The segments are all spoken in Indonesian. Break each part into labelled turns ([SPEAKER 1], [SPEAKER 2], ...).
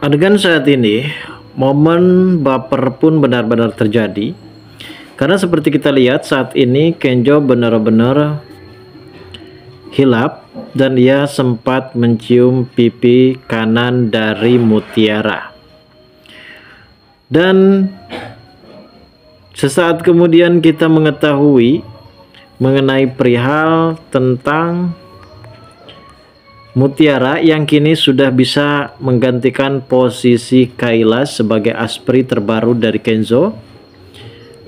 [SPEAKER 1] Adegan saat ini, momen baper pun benar-benar terjadi. Karena seperti kita lihat saat ini Kenjo benar-benar hilap dan ia sempat mencium pipi kanan dari Mutiara. Dan sesaat kemudian kita mengetahui mengenai perihal tentang Mutiara yang kini sudah bisa menggantikan posisi Kayla sebagai Aspri terbaru dari Kenzo.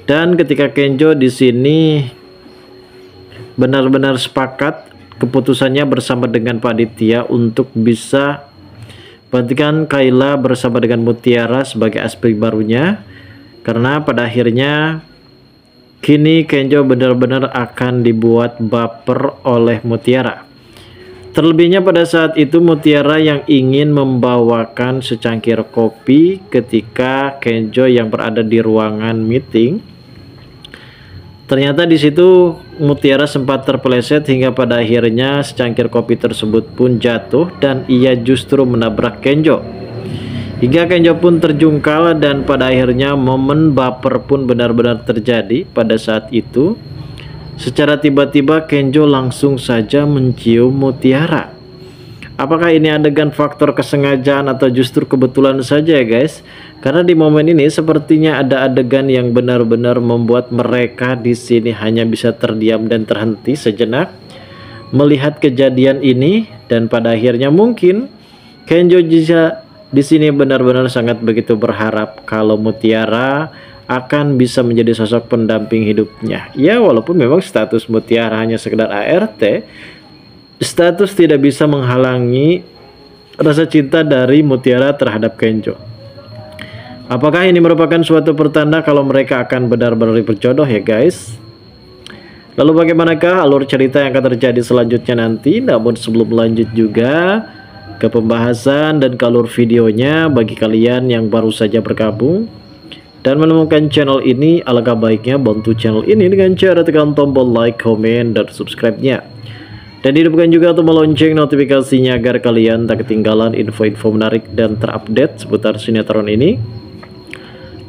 [SPEAKER 1] Dan ketika Kenzo di sini benar-benar sepakat keputusannya bersama dengan Pak Ditya untuk bisa menggantikan Kayla bersama dengan Mutiara sebagai Aspri barunya, karena pada akhirnya kini Kenzo benar-benar akan dibuat baper oleh Mutiara. Terlebihnya pada saat itu Mutiara yang ingin membawakan secangkir kopi ketika Kenzo yang berada di ruangan meeting. Ternyata di situ Mutiara sempat terpeleset hingga pada akhirnya secangkir kopi tersebut pun jatuh dan ia justru menabrak Kenzo. Hingga Kenzo pun terjungkal dan pada akhirnya momen baper pun benar-benar terjadi pada saat itu. Secara tiba-tiba Kenzo langsung saja mencium Mutiara. Apakah ini adegan faktor kesengajaan atau justru kebetulan saja guys? Karena di momen ini sepertinya ada adegan yang benar-benar membuat mereka di sini hanya bisa terdiam dan terhenti sejenak melihat kejadian ini, dan pada akhirnya mungkin Kenzo bisa di sini benar-benar sangat begitu berharap kalau Mutiara akan bisa menjadi sosok pendamping hidupnya. Ya, walaupun memang status Mutiara hanya sekedar ART, status tidak bisa menghalangi rasa cinta dari Mutiara terhadap Kenzo. Apakah ini merupakan suatu pertanda kalau mereka akan benar-benar berjodoh ya guys? Lalu bagaimanakah alur cerita yang akan terjadi selanjutnya nanti? Namun sebelum lanjut juga ke pembahasan dan ke alur videonya, bagi kalian yang baru saja bergabung dan menemukan channel ini, alangkah baiknya bantu channel ini dengan cara tekan tombol like, komen, dan subscribe-nya. Dan hidupkan juga tombol lonceng notifikasinya agar kalian tak ketinggalan info-info menarik dan terupdate seputar sinetron ini.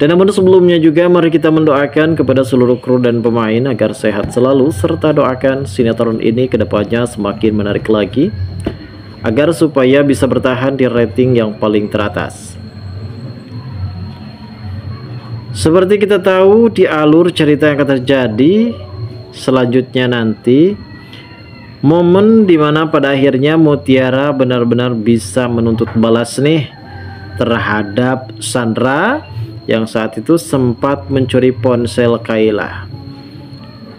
[SPEAKER 1] Dan namun sebelumnya juga mari kita mendoakan kepada seluruh kru dan pemain agar sehat selalu, serta doakan sinetron ini kedepannya semakin menarik lagi agar supaya bisa bertahan di rating yang paling teratas. Seperti kita tahu di alur cerita yang akan terjadi selanjutnya nanti, momen dimana pada akhirnya Mutiara benar-benar bisa menuntut balas nih terhadap Sandra yang saat itu sempat mencuri ponsel Kayla.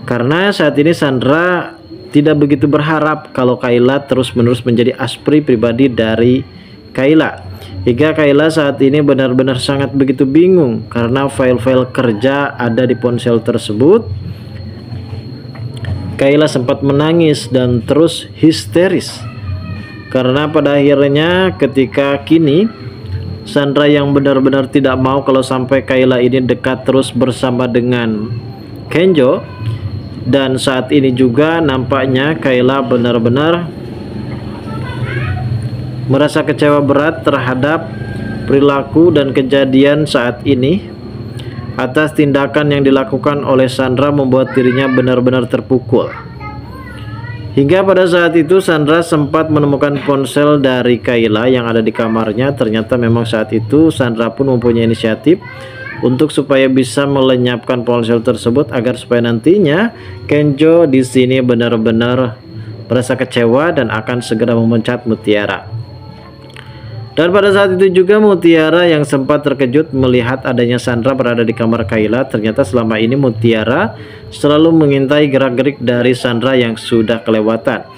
[SPEAKER 1] Karena saat ini Sandra tidak begitu berharap kalau Kayla terus-menerus menjadi Aspri pribadi dari Kayla. Hingga Kayla saat ini benar-benar sangat begitu bingung karena file-file kerja ada di ponsel tersebut. Kayla sempat menangis dan terus histeris karena pada akhirnya ketika kini Sandra yang benar-benar tidak mau kalau sampai Kayla ini dekat terus bersama dengan Kenzo. Dan saat ini juga nampaknya Kayla benar-benar merasa kecewa berat terhadap perilaku dan kejadian saat ini. Atas tindakan yang dilakukan oleh Sandra membuat dirinya benar-benar terpukul. Hingga pada saat itu Sandra sempat menemukan ponsel dari Kayla yang ada di kamarnya. Ternyata memang saat itu Sandra pun mempunyai inisiatif untuk supaya bisa melenyapkan ponsel tersebut agar supaya nantinya Kenzo di sini benar-benar merasa kecewa dan akan segera memecat Mutiara. Dan pada saat itu juga Mutiara yang sempat terkejut melihat adanya Sandra berada di kamar Kayla. Ternyata selama ini Mutiara selalu mengintai gerak-gerik dari Sandra yang sudah kelewatan.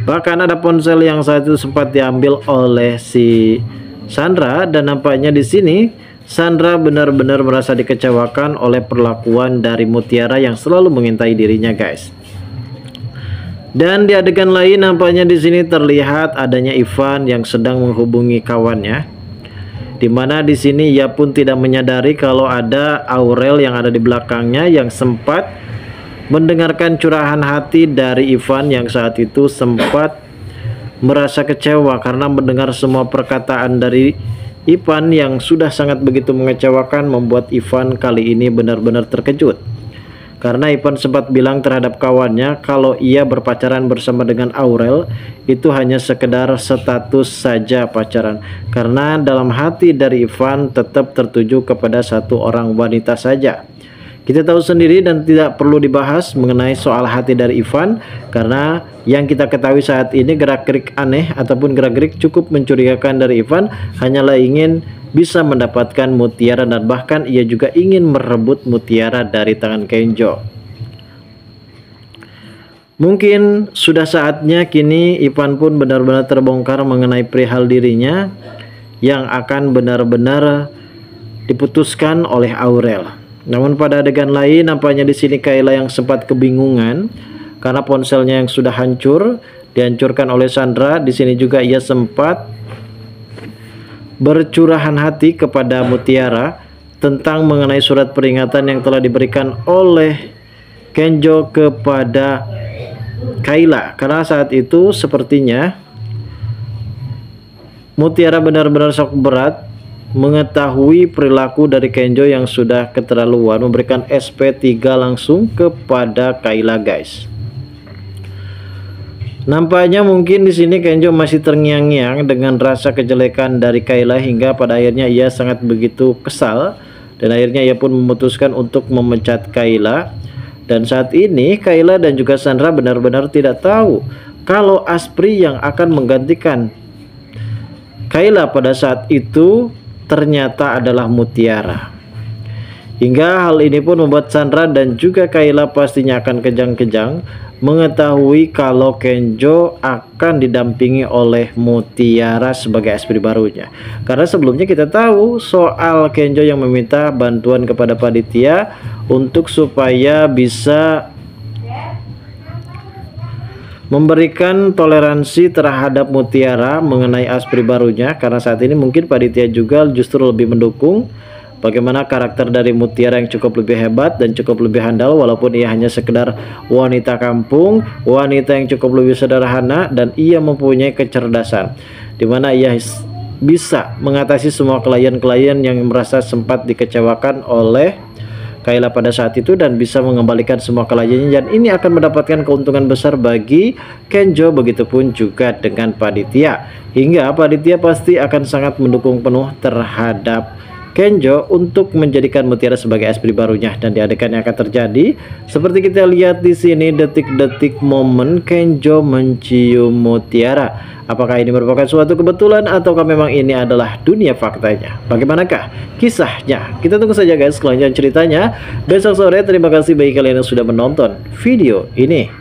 [SPEAKER 1] Bahkan ada ponsel yang saat itu sempat diambil oleh si Sandra, dan nampaknya di sini Sandra benar-benar merasa dikecewakan oleh perlakuan dari Mutiara yang selalu mengintai dirinya guys. Dan di adegan lain nampaknya di sini terlihat adanya Ivan yang sedang menghubungi kawannya, dimana di sini ia pun tidak menyadari kalau ada Aurel yang ada di belakangnya yang sempat mendengarkan curahan hati dari Ivan yang saat itu sempat merasa kecewa karena mendengar semua perkataan dari Ivan yang sudah sangat begitu mengecewakan membuat Ivan kali ini benar-benar terkejut. Karena Ivan sempat bilang terhadap kawannya kalau ia berpacaran bersama dengan Aurel itu hanya sekedar status saja pacaran. Karena dalam hati dari Ivan tetap tertuju kepada satu orang wanita saja. Kita tahu sendiri dan tidak perlu dibahas mengenai soal hati dari Ivan, karena yang kita ketahui saat ini gerak-gerik aneh ataupun gerak-gerik cukup mencurigakan dari Ivan hanyalah ingin bisa mendapatkan mutiara, dan bahkan ia juga ingin merebut mutiara dari tangan Kenjo. Mungkin sudah saatnya kini Ivan pun benar-benar terbongkar mengenai perihal dirinya yang akan benar-benar diputuskan oleh Aurel. Namun pada adegan lain nampaknya di sini Kayla yang sempat kebingungan karena ponselnya yang sudah hancur, dihancurkan oleh Sandra. Di sini juga ia sempat bercurahan hati kepada Mutiara tentang mengenai surat peringatan yang telah diberikan oleh Kenjo kepada Kayla, karena saat itu sepertinya Mutiara benar-benar shock berat mengetahui perilaku dari Kenjo yang sudah keterlaluan memberikan SP3 langsung kepada Kayla, guys. Nampaknya mungkin di sini Kenjo masih terngiang-ngiang dengan rasa kejelekan dari Kayla hingga pada akhirnya ia sangat begitu kesal dan akhirnya ia pun memutuskan untuk memecat Kayla. Dan saat ini Kayla dan juga Sandra benar-benar tidak tahu kalau Asprey yang akan menggantikan Kayla pada saat itu ternyata adalah Mutiara. Hingga hal ini pun membuat Sandra dan juga Kayla pastinya akan kejang-kejang mengetahui kalau Kenjo akan didampingi oleh Mutiara sebagai Asprey barunya. Karena sebelumnya kita tahu soal Kenjo yang meminta bantuan kepada Panitia untuk supaya bisa memberikan toleransi terhadap Mutiara mengenai Asprey barunya, karena saat ini mungkin Panitia juga justru lebih mendukung bagaimana karakter dari Mutiara yang cukup lebih hebat dan cukup lebih handal, walaupun ia hanya sekedar wanita kampung, wanita yang cukup lebih sederhana, dan ia mempunyai kecerdasan dimana ia bisa mengatasi semua klien-klien yang merasa sempat dikecewakan oleh Kayla pada saat itu dan bisa mengembalikan semua kliennya, dan ini akan mendapatkan keuntungan besar bagi Kenjo, begitupun juga dengan Panitia, hingga Panitia pasti akan sangat mendukung penuh terhadap Kenjo untuk menjadikan Mutiara sebagai Asprey barunya. Dan di adegan yang akan terjadi seperti kita lihat di sini, detik-detik momen Kenjo mencium Mutiara. Apakah ini merupakan suatu kebetulan ataukah memang ini adalah dunia faktanya? Bagaimanakah kisahnya? Kita tunggu saja guys kelanjutan ceritanya besok sore. Terima kasih bagi kalian yang sudah menonton video ini.